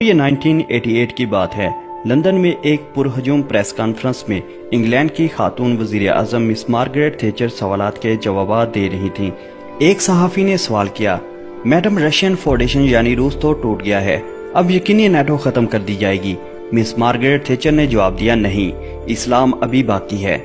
یہ 1988 کی بات ہے۔ لندن میں ایک پرہجوم پریس کانفرنس میں انگلینڈ کی خاتون وزیر اعظم مس مارگریٹ تھیچر سوالات کے جوابات دے رہی تھیں۔ ایک صحافی نے سوال کیا، میڈم رشین فیڈریشن یعنی روس تو ٹوٹ گیا ہے، اب یقینی نیٹو ختم کر دی جائے گی؟ مس مارگریٹ تھیچر نے جواب دیا، نہیں، اسلام ابھی باقی ہے۔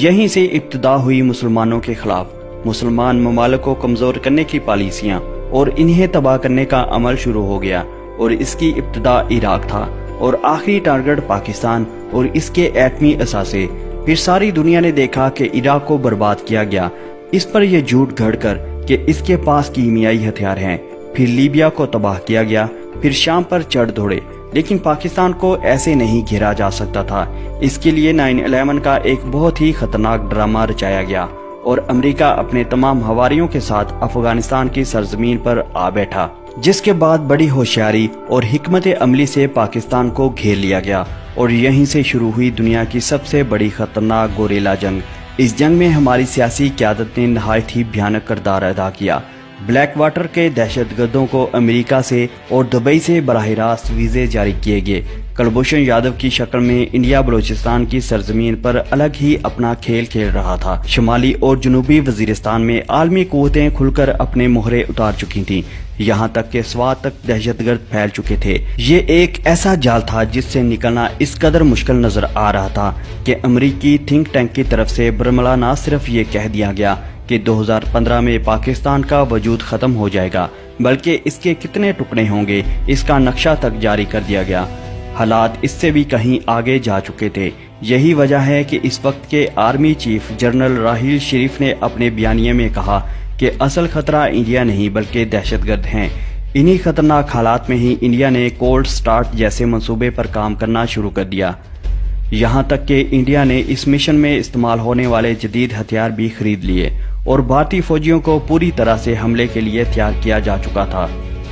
یہیں سے ابتدا ہوئی مسلمانوں کے خلاف مسلمان ممالک کو کمزور کرنے کی پالیسیاں اور انہیں تباہ کرنے کا عمل شروع ہو گیا، اور اس کی ابتدا عراق تھا اور آخری ٹارگٹ پاکستان اور اس کے ایٹمی اثاثے۔ پھر ساری دنیا نے دیکھا کہ عراق کو برباد کیا گیا، اس پر یہ جھوٹ گھڑ کر کہ اس کے پاس کیمیائی ہتھیار ہیں۔ پھر لیبیا کو تباہ کیا گیا، پھر شام پر چڑھ دوڑے، لیکن پاکستان کو ایسے نہیں گھیرا جا سکتا تھا۔ اس کے لیے 9/11 کا ایک بہت ہی خطرناک ڈرامہ رچایا گیا اور امریکہ اپنے تمام ہواریوں کے ساتھ افغانستان کی سرزمین پر آ بیٹھا، جس کے بعد بڑی ہوشیاری اور حکمت عملی سے پاکستان کو گھیر لیا گیا، اور یہیں سے شروع ہوئی دنیا کی سب سے بڑی خطرناک گوریلا جنگ۔ اس جنگ میں ہماری سیاسی قیادت نے نہایت ہی بھیانک کردار ادا کیا۔ بلیک واٹر کے دہشت گردوں کو امریکہ سے اور دبئی سے براہ راست ویزے جاری کیے گئے۔ کلبھوشن یادو کی شکل میں انڈیا بلوچستان کی سرزمین پر الگ ہی اپنا کھیل کھیل رہا تھا۔ شمالی اور جنوبی وزیرستان میں عالمی قوتیں کھل کر اپنے مہرے اتار چکی تھیں، یہاں تک کہ سوات تک دہشت گرد پھیل چکے تھے۔ یہ ایک ایسا جال تھا جس سے نکلنا اس قدر مشکل نظر آ رہا تھا کہ امریکی تھنک ٹینک کی طرف سے برملا نہ صرف یہ کہہ دیا گیا کہ 2015 میں پاکستان کا وجود ختم ہو جائے گا، بلکہ اس کے کتنے ٹکڑے ہوں گے اس کا نقشہ تک جاری کر دیا گیا۔ حالات اس سے بھی کہیں آگے جا چکے تھے۔ یہی وجہ ہے کہ اس وقت کے army chief general Raheel Sharif نے اپنے بیانیے میں کہا کہ اصل خطرہ انڈیا نہیں بلکہ دہشت گرد ہیں۔ انہی خطرناک حالات میں ہی انڈیا نے کولڈ سٹارٹ جیسے منصوبے پر کام کرنا شروع کر دیا، یہاں تک کہ انڈیا نے اس مشن میں استعمال ہونے والے جدید ہتھیار بھی خرید لیے اور بھارتی فوجیوں کو پوری طرح سے حملے کے لیے تیار کیا جا چکا تھا۔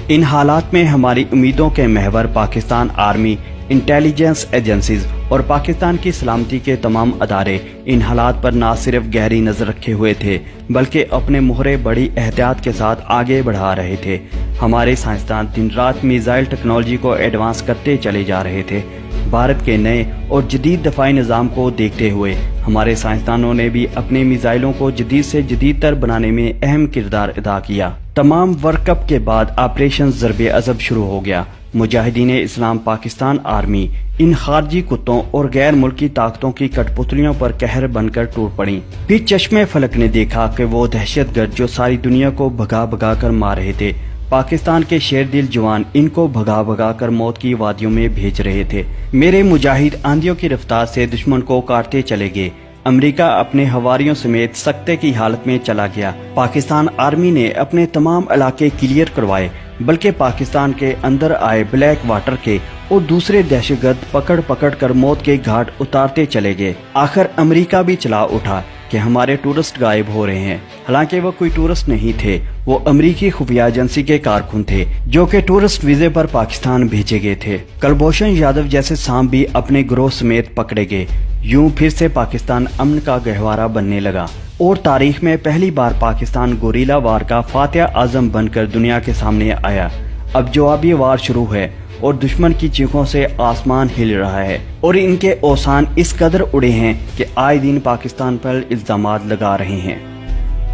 ان حالات میں ہماری امیدوں کے محور پاکستان آرمی، انٹیلیجنس ایجنسیز اور پاکستان کی سلامتی کے تمام ادارے ان حالات پر نہ صرف گہری نظر رکھے ہوئے تھے بلکہ اپنے مہرے بڑی احتیاط کے ساتھ آگے بڑھا رہے تھے۔ ہمارے سائنسدان دن رات میزائل ٹیکنالوجی کو ایڈوانس کرتے چلے جا رہے تھے۔ بھارت کے نئے اور جدید دفاعی نظام کو دیکھتے ہوئے ہمارے سائنسدانوں نے بھی اپنے میزائلوں کو جدید سے جدید تر بنانے میں اہم کردار ادا کیا۔ تمام ورک اپ کے بعد آپریشن ضرب عضب شروع ہو گیا۔ مجاہدین اسلام پاکستان آرمی ان خارجی کتوں اور غیر ملکی طاقتوں کی کٹ پتلیوں پر قہر بن کر ٹوٹ پڑی۔ پھر چشمے فلک نے دیکھا کہ وہ دہشت گرد جو ساری دنیا کو بھگا بھگا کر مار رہے تھے، پاکستان کے شیر دل جوان ان کو بھگا بھگا کر موت کی وادیوں میں بھیج رہے تھے۔ میرے مجاہد آندھیوں کی رفتار سے دشمن کو کاٹتے چلے گئے۔ امریکہ اپنے ہواریوں سمیت سکتے کی حالت میں چلا گیا۔ پاکستان آرمی نے اپنے تمام علاقے کلیئر کروائے، بلکہ پاکستان کے اندر آئے بلیک واٹر کے اور دوسرے دہشت گرد پکڑ پکڑ کر موت کے گھاٹ اتارتے چلے گئے۔ آخر امریکہ بھی چلا اٹھا کہ ہمارے ٹورسٹ غائب ہو رہے ہیں، حالانکہ وہ کوئی ٹورسٹ نہیں تھے، وہ امریکی خفیہ ایجنسی کے کارکن تھے جو کہ ٹورسٹ ویزے پر پاکستان بھیجے گئے تھے۔ کلبھوشن یادو جیسے سانپ بھی اپنے گروہ سمیت پکڑے گئے۔ یوں پھر سے پاکستان امن کا گہوارہ بننے لگا اور تاریخ میں پہلی بار پاکستان گوریلا وار کا فاتح اعظم بن کر دنیا کے سامنے آیا۔ اب جوابی وار شروع ہے اور دشمن کی چیخوں سے آسمان ہل رہا ہے اور ان کے اوسان اس قدر اڑے ہیں کہ آئے دن پاکستان پر الزامات لگا رہے ہیں۔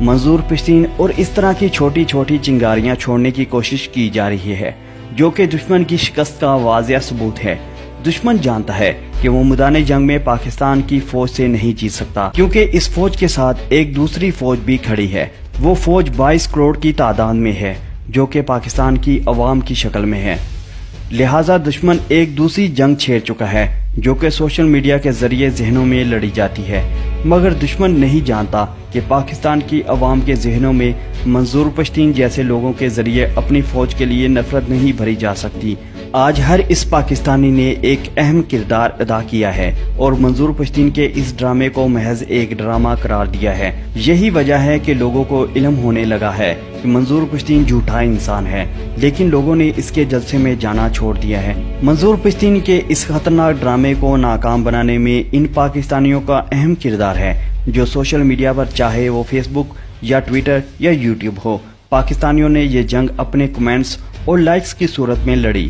منظور پشتین اور اس طرح کی چھوٹی چھوٹی چنگاریاں چھوڑنے کی کوشش کی جا رہی ہے، جو کہ دشمن کی شکست کا واضح ثبوت ہے۔ دشمن جانتا ہے کہ وہ میدان جنگ میں پاکستان کی فوج سے نہیں جیت سکتا، کیونکہ اس فوج کے ساتھ ایک دوسری فوج بھی کھڑی ہے۔ وہ فوج 22 کروڑ کی تعداد میں ہے، جو کہ پاکستان کی عوام کی شکل میں ہے۔ لہٰذا دشمن ایک دوسری جنگ چھیڑ چکا ہے جو کہ سوشل میڈیا کے ذریعے ذہنوں میں لڑی جاتی ہے، مگر دشمن نہیں جانتا کہ پاکستان کی عوام کے ذہنوں میں منظور پشتین جیسے لوگوں کے ذریعے اپنی فوج کے لیے نفرت نہیں بھری جا سکتی۔ آج ہر اس پاکستانی نے ایک اہم کردار ادا کیا ہے اور منظور پشتین کے اس ڈرامے کو محض ایک ڈرامہ قرار دیا ہے۔ یہی وجہ ہے کہ لوگوں کو علم ہونے لگا ہے کہ منظور پشتین جھوٹا انسان ہے، لیکن لوگوں نے اس کے جلسے میں جانا چھوڑ دیا ہے۔ منظور پشتین کے اس خطرناک ڈرامے کو ناکام بنانے میں ان پاکستانیوں کا اہم کردار ہے جو سوشل میڈیا پر، چاہے وہ فیس بک یا ٹویٹر یا یوٹیوب ہو، پاکستانیوں نے یہ جنگ اپنے کمنٹس اور لائکس کی صورت میں لڑی۔